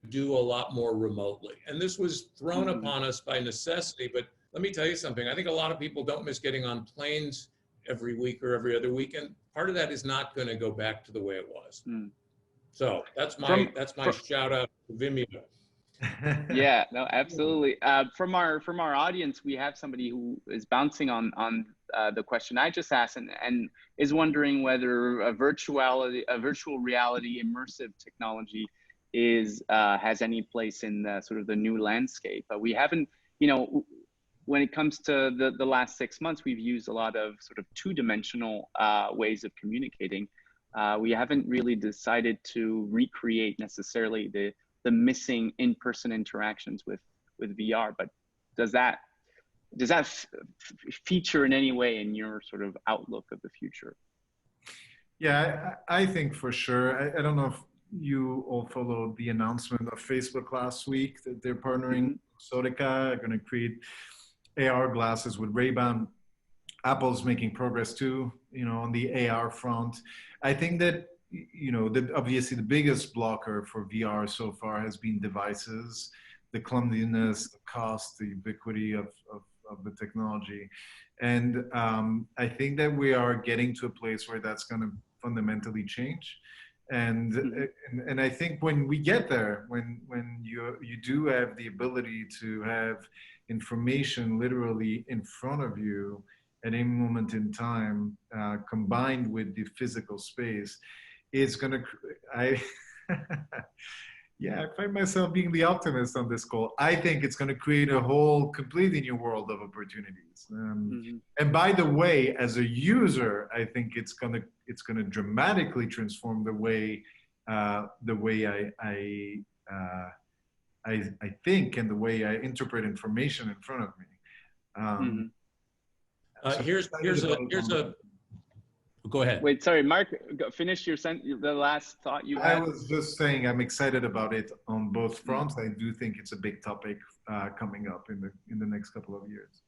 do a lot more remotely. And this was thrown upon us by necessity, but let me tell you something. I think a lot of people don't miss getting on planes every week or every other week, and part of that is not going to go back to the way it was. So that's my shout out to Vimeo. Yeah, no, absolutely. From our audience, we have somebody who is bouncing on the question I just asked and is wondering whether a virtual reality immersive technology has any place in the sort of the new landscape. We haven't, when it comes to the last 6 months, we've used a lot of sort of 2-dimensional ways of communicating. We haven't really decided to recreate necessarily the missing in-person interactions with VR, but does that feature in any way in your sort of outlook of the future? Yeah, I think for sure. I don't know if you all followed the announcement of Facebook last week that they're partnering with Sodica, are going to create AR glasses with Ray-Ban. Apple's making progress too, on the AR front. I think that, obviously the biggest blocker for VR so far has been devices, the clumsiness, the cost, the ubiquity of the technology. And I think that we are getting to a place where that's going to fundamentally change. And I think when we get there, when you do have the ability to have information literally in front of you at any moment in time, combined with the physical space, it's going to, yeah, I find myself being the optimist on this call. I think it's going to create a whole completely new world of opportunities. And by the way, as a user, I think it's going to dramatically transform the way I think and the way I interpret information in front of me. Here's a. Go ahead. Wait, sorry, Mark. Finish the last thought you had. I was just saying I'm excited about it on both fronts. I do think it's a big topic coming up in the next couple of years.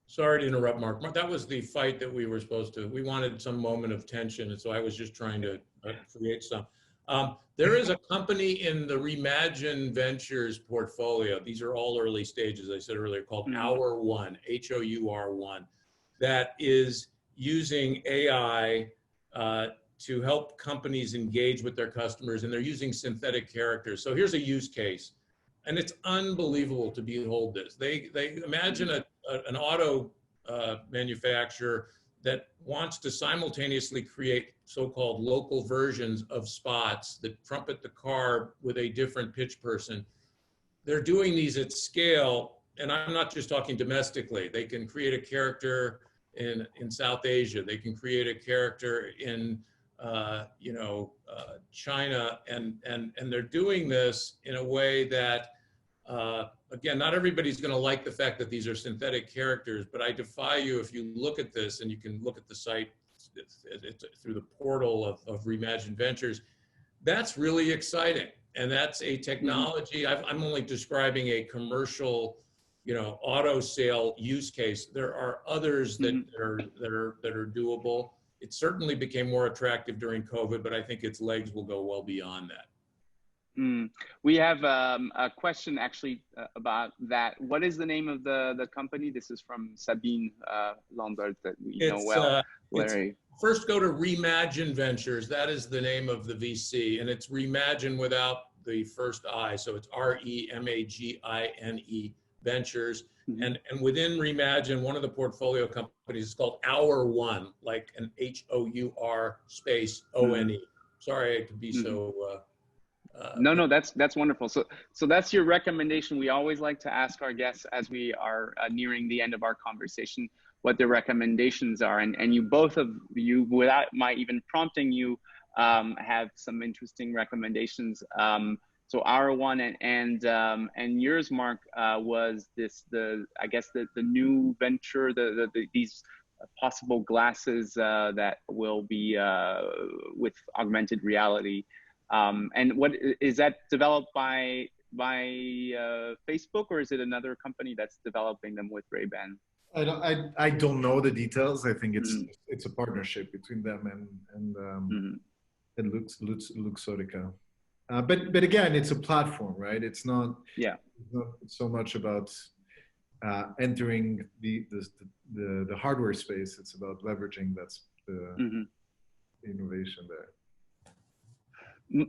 Sorry to interrupt, Mark. That was the fight that we were supposed to. We wanted some moment of tension, and so I was just trying to create some. There is a company in the Reimagine Ventures portfolio. These are all early stages, I said earlier, called Hour One, HOUR1, that is using AI to help companies engage with their customers, and they're using synthetic characters. So here's a use case, and it's unbelievable to behold this. They imagine an auto manufacturer that wants to simultaneously create so-called local versions of spots that trumpet the car with a different pitch person. They're doing these at scale, and I'm not just talking domestically. They can create a character in South Asia. They can create a character in China, and they're doing this in a way that again, not everybody's going to like the fact that these are synthetic characters, but I defy you, if you look at this, and you can look at the site through the portal of Reimagine Ventures, that's really exciting. And that's a technology. I'm only describing a commercial, auto sale use case. There are others that are doable. It certainly became more attractive during COVID, but I think its legs will go well beyond that. We have a question actually about that. What is the name of the company? This is from Sabine Lambert that we know well. Larry. First, go to Reimagine Ventures. That is the name of the VC, and it's Reimagine without the first I. So it's REMAGINE Ventures. And within Reimagine, one of the portfolio companies is called Hour One, like an HOUR space ONE. Sorry to be so. No, that's wonderful. So that's your recommendation. We always like to ask our guests as we are nearing the end of our conversation what their recommendations are, and you both of you, without my even prompting you, have some interesting recommendations. So our one and yours, Mark, was I guess the new venture, these possible glasses that will be with augmented reality. And what is that developed by Facebook, or is it another company that's developing them with Ray-Ban? I don't know the details. I think it's a partnership between them and Luxottica. But again, it's a platform, right? It's not so much about entering the hardware space. It's about leveraging the innovation there.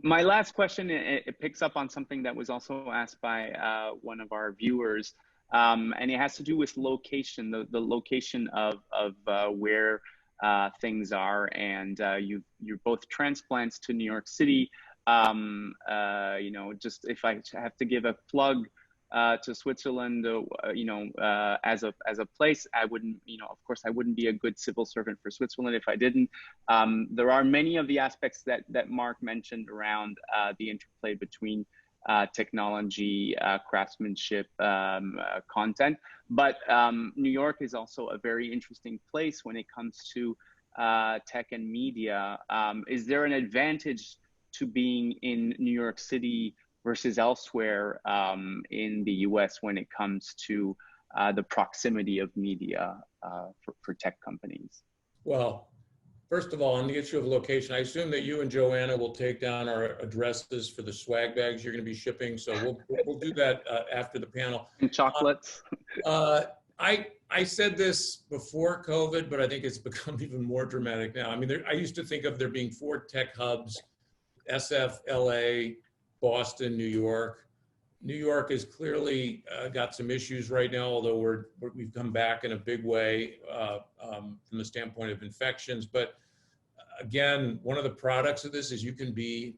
My last question, it picks up on something that was also asked by one of our viewers, and it has to do with location, the location of where things are. And you're both transplants to New York City. Just if I have to give a plug to Switzerland, as a place, I wouldn't, of course, I wouldn't be a good civil servant for Switzerland if I didn't. There are many of the aspects that Mark mentioned around the interplay between technology, craftsmanship, content, but New York is also a very interesting place when it comes to tech and media. Is there an advantage to being in New York City versus elsewhere in the US when it comes to the proximity of media for tech companies? Well, first of all, on the issue of location, I assume that you and Joanna will take down our addresses for the swag bags you're going to be shipping. So we'll do that after the panel. And chocolates. I said this before COVID, but I think it's become even more dramatic now. I mean, I used to think of there being 4 tech hubs: SF, LA, Boston, New York. New York has clearly got some issues right now, although we've come back in a big way from the standpoint of infections. But again, one of the products of this is you can be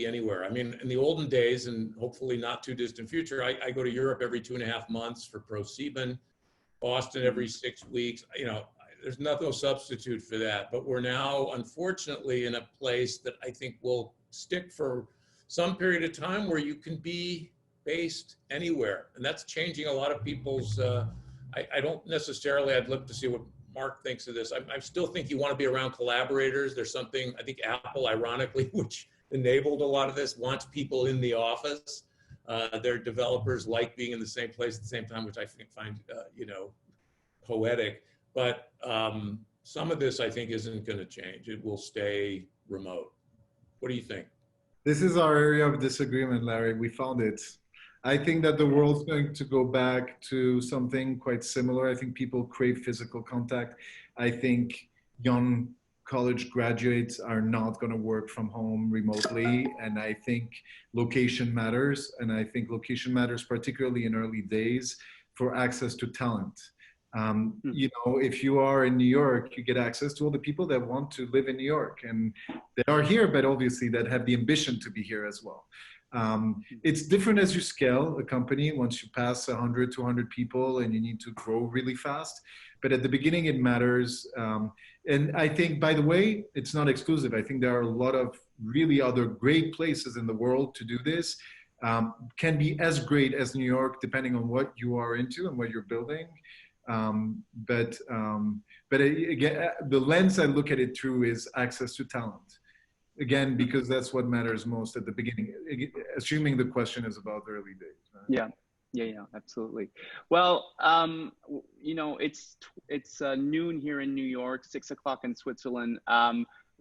anywhere. I mean, in the olden days, and hopefully not too distant future, I go to Europe every 2.5 months for ProSieben, Boston every 6 weeks. You know, there's no substitute for that. But we're now, unfortunately, in a place that I think will stick for some period of time where you can be based anywhere. And that's changing a lot of people's, I don't necessarily, I'd love to see what Mark thinks of this. I still think you want to be around collaborators. There's something, I think Apple, ironically, which enabled a lot of this, wants people in the office. Their developers like being in the same place at the same time, which I find, poetic. But some of this, I think, isn't going to change. It will stay remote. What do you think? This is our area of disagreement, Larry. We found it. I think that the world's going to go back to something quite similar. I think people crave physical contact. I think young college graduates are not going to work from home remotely. And I think location matters. And I think location matters particularly in early days for access to talent. You know, if you are in New York, you get access to all the people that want to live in New York and that are here, but obviously that have the ambition to be here as well. It's different as you scale a company. Once you pass 100, 200 people and you need to grow really fast. But at the beginning, it matters. And I think, by the way, it's not exclusive. I think there are a lot of really other great places in the world to do this. Can be as great as New York, depending on what you are into and what you're building. But again, the lens I look at it through is access to talent. Again, because that's what matters most at the beginning, assuming the question is about the early days. Right? Yeah, absolutely. Well, you know, it's noon here in New York, 6 o'clock in Switzerland.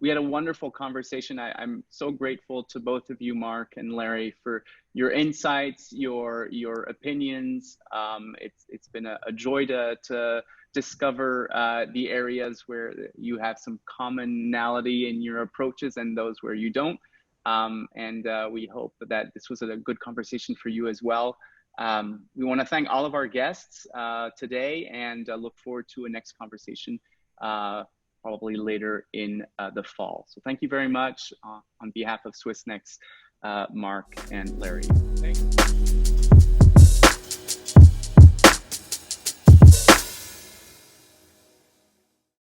We had a wonderful conversation. I'm so grateful to both of you, Mark and Larry, for your insights, your opinions. It's been a joy to discover the areas where you have some commonality in your approaches and those where you don't. And we hope that this was a good conversation for you as well. We want to thank all of our guests today and look forward to a next conversation probably later in the fall. So thank you very much on behalf of Swissnex, Mark and Larry. Thank you.